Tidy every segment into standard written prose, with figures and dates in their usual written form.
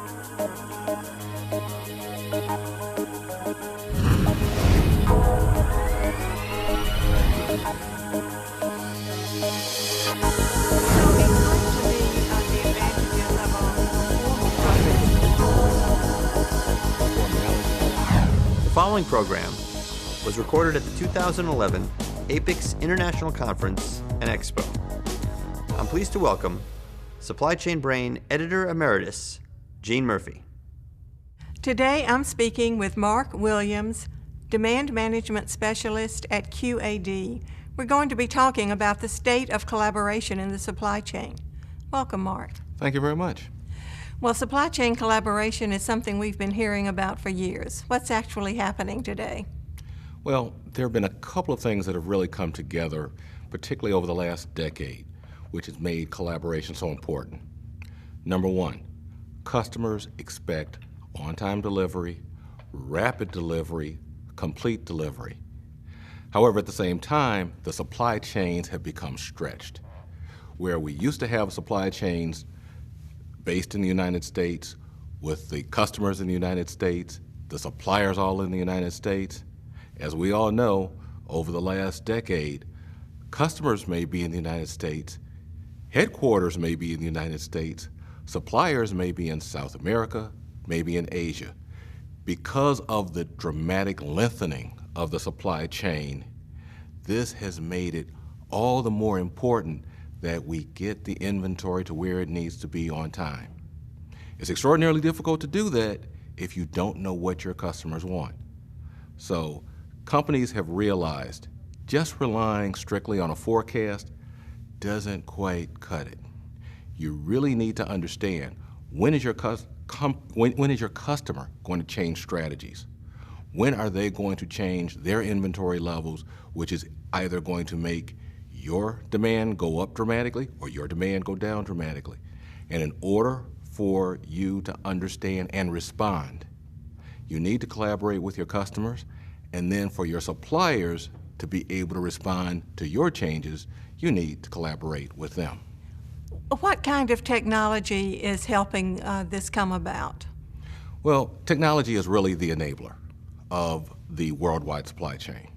The following program was recorded at the 2011 APICS International Conference and Expo. I'm pleased to welcome Supply Chain Brain Editor Emeritus, Gene Murphy. Today I'm speaking with Mark Williams, Demand Management Specialist at QAD. We're going to be talking about the state of collaboration in the supply chain. Welcome, Mark. Thank you very much. Well, supply chain collaboration is something we've been hearing about for years. What's actually happening today? Well, there have been a couple of things that have really come together, particularly over the last decade, which has made collaboration so important. Number one, customers expect on-time delivery, rapid delivery, complete delivery. However, at the same time, the supply chains have become stretched. Where we used to have supply chains based in the United States, with the customers in the United States, the suppliers all in the United States. As we all know, over the last decade, customers may be in the United States, headquarters may be in the United States, suppliers may be in South America, maybe in Asia. Because of the dramatic lengthening of the supply chain, this has made it all the more important that we get the inventory to where it needs to be on time. It's extraordinarily difficult to do that if you don't know what your customers want. So companies have realized just relying strictly on a forecast doesn't quite cut it. You really need to understand when is your customer going to change strategies? When are they going to change their inventory levels, which is either going to make your demand go up dramatically or your demand go down dramatically. And in order for you to understand and respond, you need to collaborate with your customers, and then for your suppliers to be able to respond to your changes, you need to collaborate with them. What kind of technology is helping this come about? Well, technology is really the enabler of the worldwide supply chain.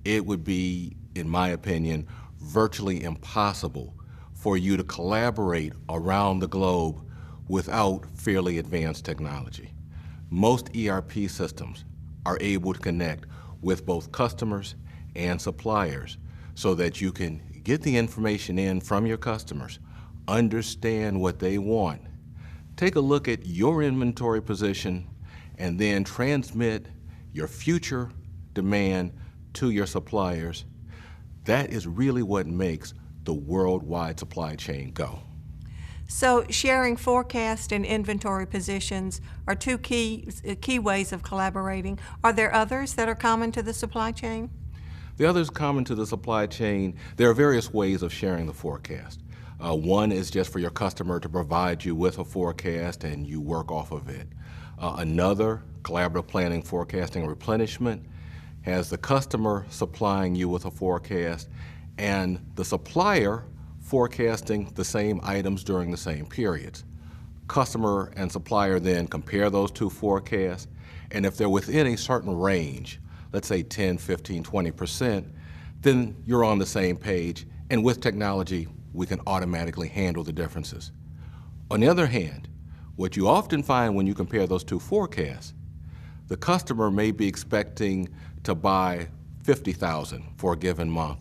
It would be, in my opinion, virtually impossible for you to collaborate around the globe without fairly advanced technology. Most ERP systems are able to connect with both customers and suppliers so that you can get the information in from your customers, understand what they want, take a look at your inventory position, and then transmit your future demand to your suppliers. That is really what makes the worldwide supply chain go. So sharing forecast and inventory positions are two key ways of collaborating. Are there others that are common to the supply chain? The others common to the supply chain, there are various ways of sharing the forecast. One is just for your customer to provide you with a forecast and you work off of it. Another, collaborative planning, forecasting, and replenishment, has the customer supplying you with a forecast and the supplier forecasting the same items during the same periods. Customer and supplier then compare those two forecasts, and if they're within a certain range, let's say 10, 15, 20%, then you're on the same page, and with technology, we can automatically handle the differences. On the other hand, what you often find when you compare those two forecasts, the customer may be expecting to buy 50,000 for a given month.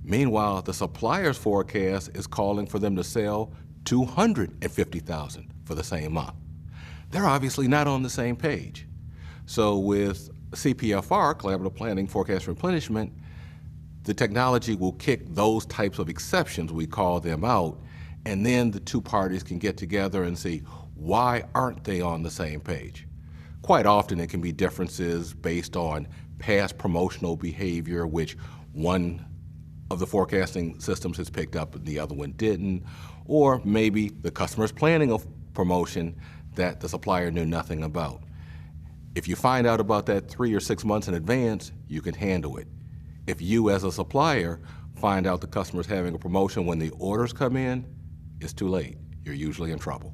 Meanwhile, the supplier's forecast is calling for them to sell 250,000 for the same month. They're obviously not on the same page. So with CPFR, Collaborative Planning, Forecast, Replenishment, the technology will kick those types of exceptions, we call them out, and then the two parties can get together and see why aren't they on the same page. Quite often it can be differences based on past promotional behavior, which one of the forecasting systems has picked up and the other one didn't, or maybe the customer's planning a promotion that the supplier knew nothing about. If you find out about that 3 or 6 months in advance, you can handle it. If you as a supplier find out the customer's having a promotion when the orders come in, it's too late. You're usually in trouble.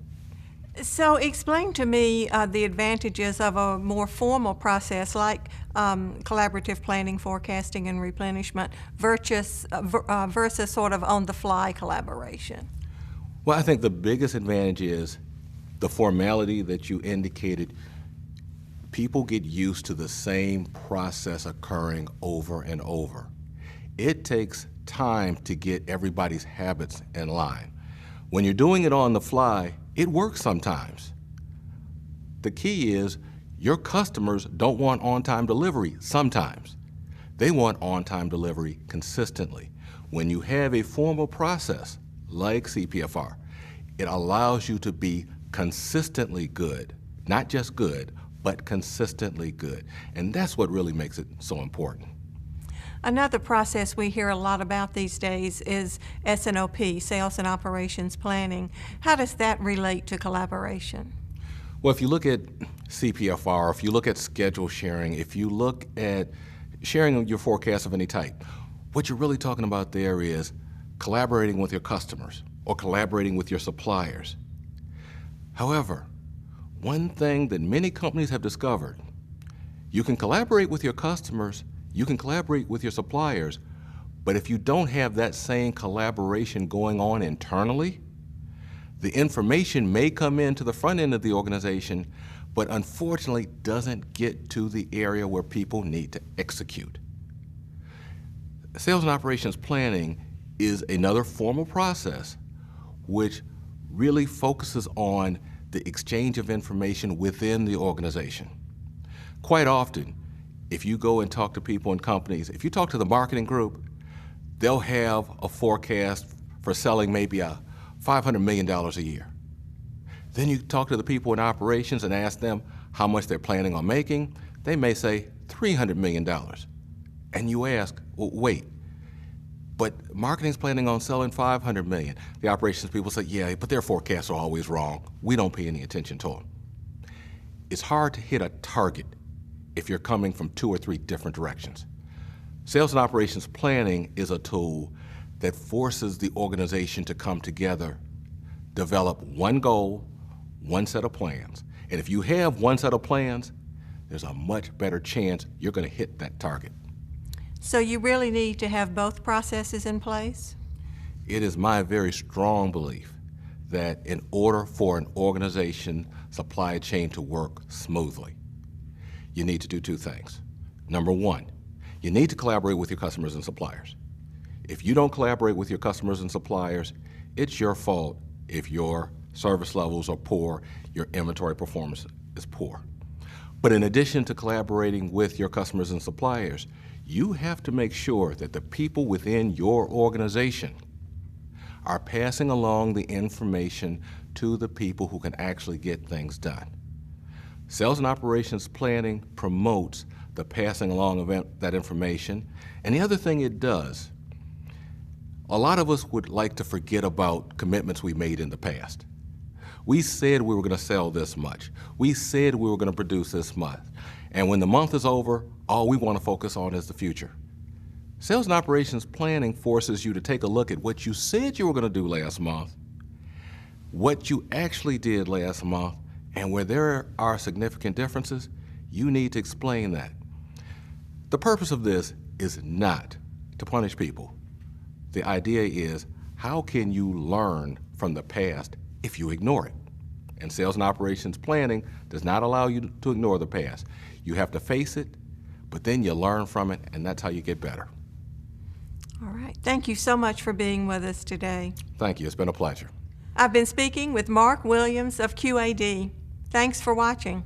So explain to me the advantages of a more formal process like collaborative planning, forecasting, and replenishment versus sort of on-the-fly collaboration. Well, I think the biggest advantage is the formality that you indicated. People get used to the same process occurring over and over. It takes time to get everybody's habits in line. When you're doing it on the fly, it works sometimes. The key is your customers don't want on-time delivery sometimes. They want on-time delivery consistently. When you have a formal process like CPFR, it allows you to be consistently good, not just good, but consistently good. And that's what really makes it so important. Another process we hear a lot about these days is S&OP, Sales and Operations Planning. How does that relate to collaboration? Well, if you look at CPFR, if you look at schedule sharing, if you look at sharing your forecast of any type, what you're really talking about there is collaborating with your customers or collaborating with your suppliers. However, one thing that many companies have discovered, you can collaborate with your customers, you can collaborate with your suppliers, but if you don't have that same collaboration going on internally, the information may come into the front end of the organization, but unfortunately doesn't get to the area where people need to execute. Sales and operations planning is another formal process which really focuses on the exchange of information within the organization. Quite often, if you go and talk to people in companies, if you talk to the marketing group, they'll have a forecast for selling maybe $500 million a year. Then you talk to the people in operations and ask them how much they're planning on making. They may say $300 million. And you ask, well, wait, but marketing's planning on selling $500 million. The operations people say, yeah, but their forecasts are always wrong. We don't pay any attention to them. It's hard to hit a target if you're coming from 2 or 3 different directions. Sales and operations planning is a tool that forces the organization to come together, develop one goal, one set of plans. And if you have one set of plans, there's a much better chance you're going to hit that target. So you really need to have both processes in place? It is my very strong belief that in order for an organization supply chain to work smoothly, you need to do 2 things. Number 1, you need to collaborate with your customers and suppliers. If you don't collaborate with your customers and suppliers, it's your fault if your service levels are poor, your inventory performance is poor. But in addition to collaborating with your customers and suppliers, you have to make sure that the people within your organization are passing along the information to the people who can actually get things done. Sales and operations planning promotes the passing along of that information. And the other thing it does, a lot of us would like to forget about commitments we made in the past. We said we were going to sell this much. We said we were going to produce this much. And when the month is over, all we want to focus on is the future. Sales and operations planning forces you to take a look at what you said you were going to do last month, what you actually did last month, and where there are significant differences, you need to explain that. The purpose of this is not to punish people. The idea is, how can you learn from the past if you ignore it? And sales and operations planning does not allow you to ignore the past. You have to face it, but then you learn from it, and that's how you get better. All right. Thank you so much for being with us today. Thank you. It's been a pleasure. I've been speaking with Mark Williams of QAD. Thanks for watching.